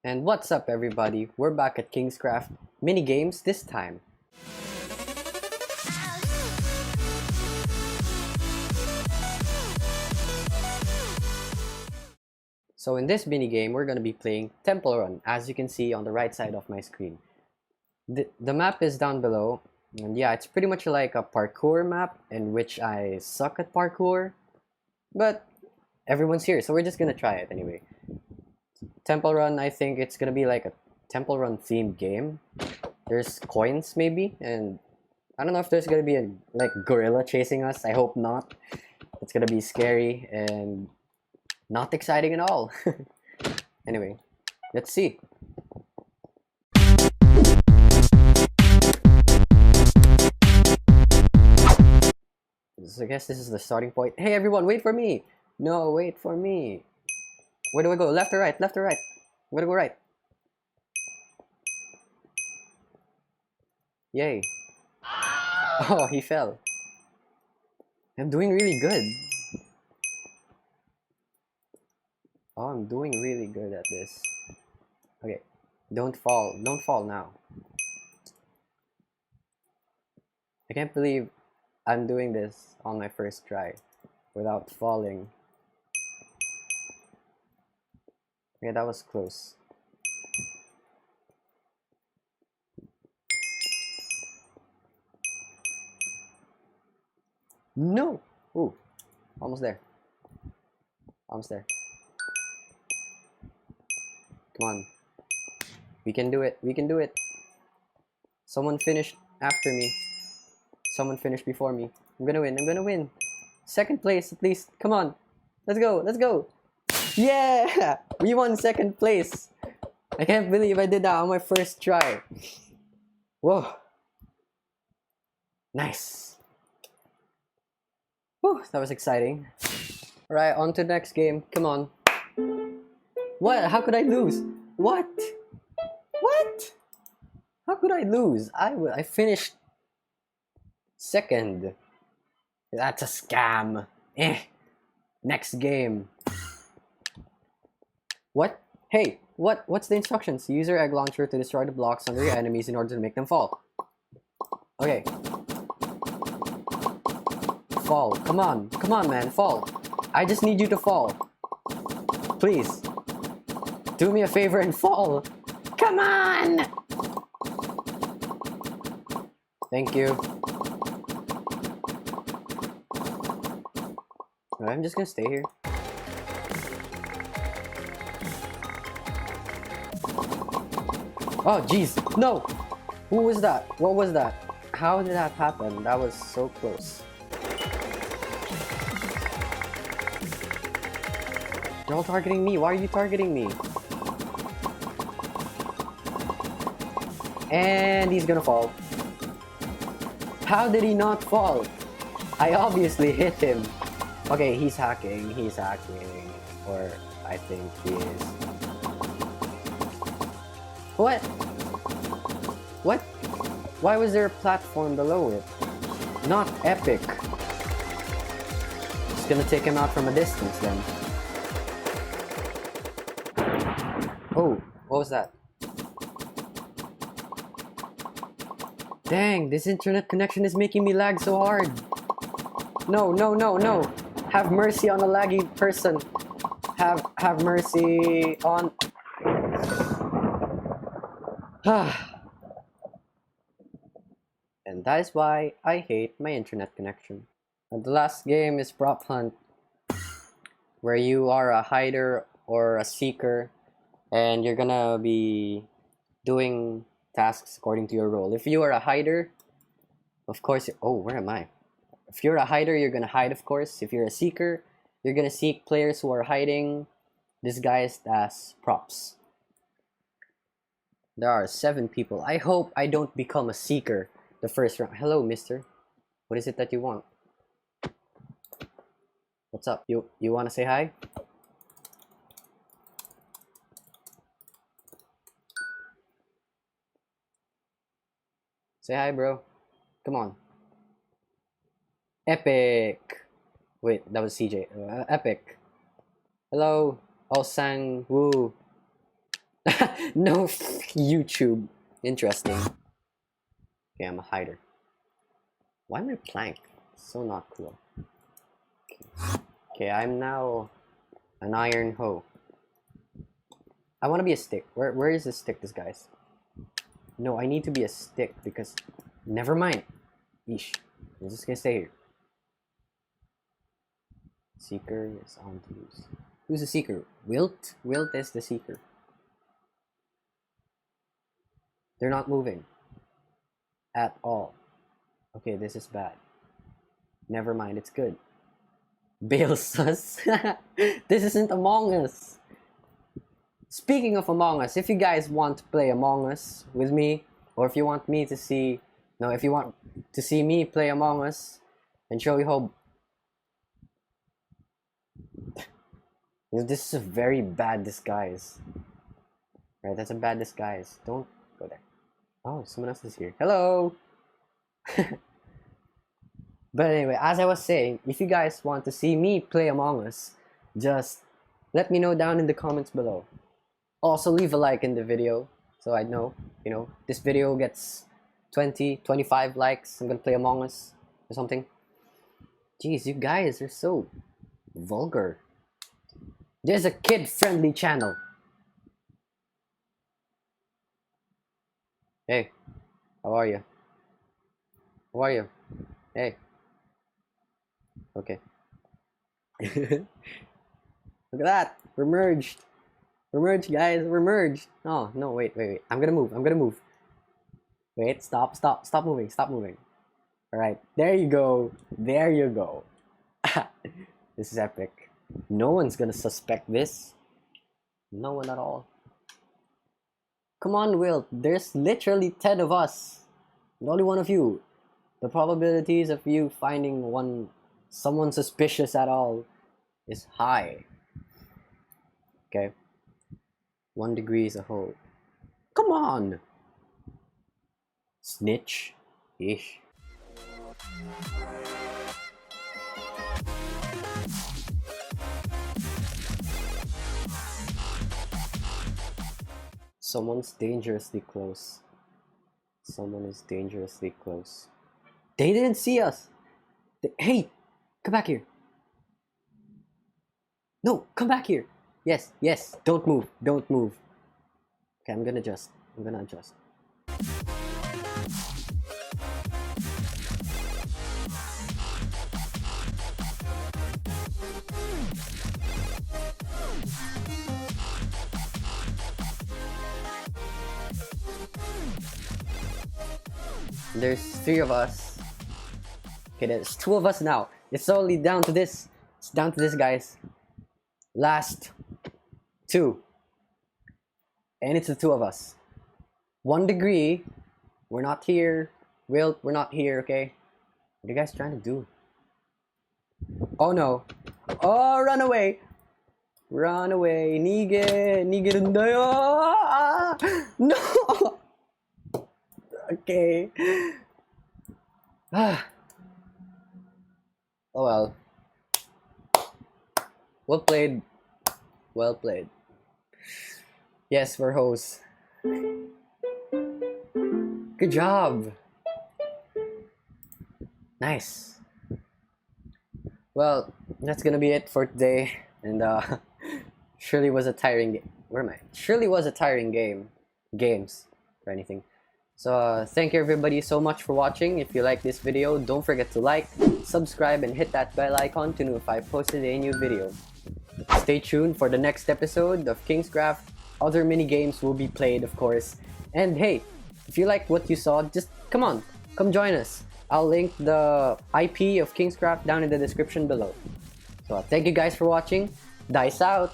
And what's up everybody, we're back at Kingscraft Minigames this time. So in this minigame, we're going to be playing Temple Run, as you can see on the right side of my screen. The map is down below, and yeah, it's pretty much like a parkour map in which I suck at parkour, but everyone's here, so we're just going to try it anyway. Temple Run, I think it's gonna be like a Temple Run themed game. There's coins maybe, and I don't know if there's gonna be a like gorilla chasing us. I hope not. It's gonna be scary and not exciting at all. Anyway, let's see. So I guess this is the starting point. Hey everyone, wait for me! No, wait for me. Where do I go? Left or right? Left or right? I'm gonna go right. Yay. Oh, he fell. I'm doing really good. Oh, I'm doing really good at this. Okay. Don't fall. Don't fall now. I can't believe I'm doing this on my first try without falling. Okay, that was close. No! Ooh, almost there. Almost there. Come on. We can do it. We can do it. Someone finished after me. Someone finished before me. I'm gonna win. I'm gonna win. Second place at least. Come on. Let's go. Let's go. Yeah! We won second place. I can't believe I did that on my first try. Whoa. Nice. Whew, that was exciting. Alright, on to the next game. Come on. What? How could I lose? What? What? How could I lose? I finished second. That's a scam. Next game. What? Hey, what's the instructions? Use your egg launcher to destroy the blocks under your enemies in order to make them fall. Okay. Fall. Come on. Come on, man. Fall. I just need you to fall. Please. Do me a favor and fall. Come on! Thank you. I'm just gonna stay here. Oh, jeez. No! Who was that? What was that? How did that happen? That was so close. You're all targeting me. Why are you targeting me? And he's gonna fall. How did he not fall? I obviously hit him. Okay, he's hacking. He's hacking. Or I think he is. What? What? Why was there a platform below it? Not epic. Just gonna take him out from a distance then. Oh, what was that? Dang, this internet connection is making me lag so hard. No, no, no, no. Have mercy on a laggy person. Have mercy on... And that is why I hate my internet connection. And the last game is Prop Hunt, where you are a hider or a seeker, and you're gonna be doing tasks according to your role. If you are a hider, of course, oh, where am I? If you're a hider, you're gonna hide, of course. If you're a seeker, you're gonna seek players who are hiding, disguised as props. There are 7 people. I hope I don't become a seeker the first round. Hello, mister. What is it that you want? What's up? You wanna say hi? Say hi, bro. Come on. Epic. Wait, that was CJ. Epic. Hello. Oh, Sang Woo. No, YouTube. Interesting. Okay, I'm a hider. Why am I plank? So not cool. Okay, I'm now an iron hoe. I want to be a stick. Where is this stick, this guy's? No, I need to be a stick because... Never mind. Yeesh. I'm just gonna stay here. Seeker is on to use. Who's the seeker? Wilt? Wilt is the seeker. They're not moving. At all. Okay, this is bad. Never mind, it's good. Bail sus. This isn't Among Us. Speaking of Among Us, if you guys want to play Among Us with me, or if you want me to see... No, if you want to see me play Among Us and show you how... This is a very bad disguise. Right, that's a bad disguise. Don't go there. Oh, someone else is here. Hello! But anyway, as I was saying, if you guys want to see me play Among Us, just let me know down in the comments below. Also, leave a like in the video so I know, you know, this video gets 20, 25 likes. I'm gonna play Among Us or something. Jeez, you guys are so vulgar. There's a kid-friendly channel. Hey, how are you? How are you? Hey. Okay. Look at that. We're merged. We're merged, guys. We're merged. Oh, no, wait. I'm gonna move. Wait, stop moving. Alright, there you go. This is epic. No one's gonna suspect this. No one at all. Come on, Will. There's literally 10 of us. And only one of you. The probabilities of you finding someone suspicious at all is high. Okay. 1 degree is a hole. Come on! Snitch. Ish. Someone's dangerously close. Someone is dangerously close. They didn't see us! Hey! Come back here! No! Come back here! Yes! Don't move! Okay, I'm gonna adjust. There's 3 of us. Okay, there's 2 of us now. It's only down to this. It's down to this, guys. Last 2. And it's the 2 of us. 1 degree. We're not here. Wilt, we're not here, okay? What are you guys trying to do? Oh no. Oh, run away. Run away. Nige no. Okay. Oh well. Well played. Well played. Yes, we're hosts. Good job. Nice. Well, that's gonna be it for today. And surely was a tiring game. Where am I? Surely was a tiring games or anything. So thank you everybody so much for watching. If you like this video, don't forget to like, subscribe, and hit that bell icon to know if I posted a new video. Stay tuned for the next episode of Kingscraft. Other mini games will be played, of course. And hey, if you like what you saw, just come join us. I'll link the IP of Kingscraft down in the description below. So thank you guys for watching. Dice out.